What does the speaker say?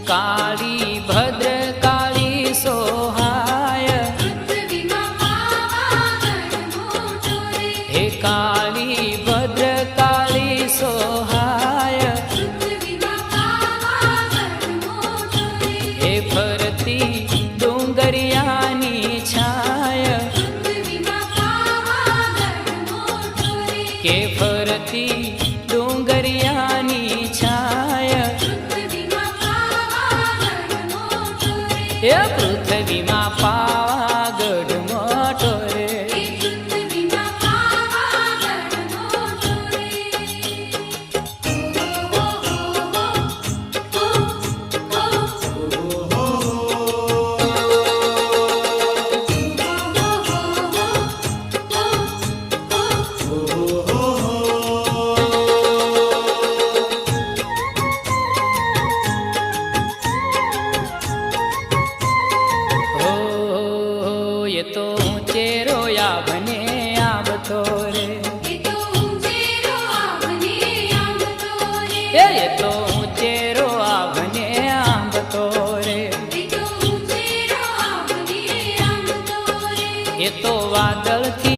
काली भद्र काली सोहाय हे काली भद्र काली सोहाय हे फरती डोंगरियानी छाय के फरती डोंगरियानी छाय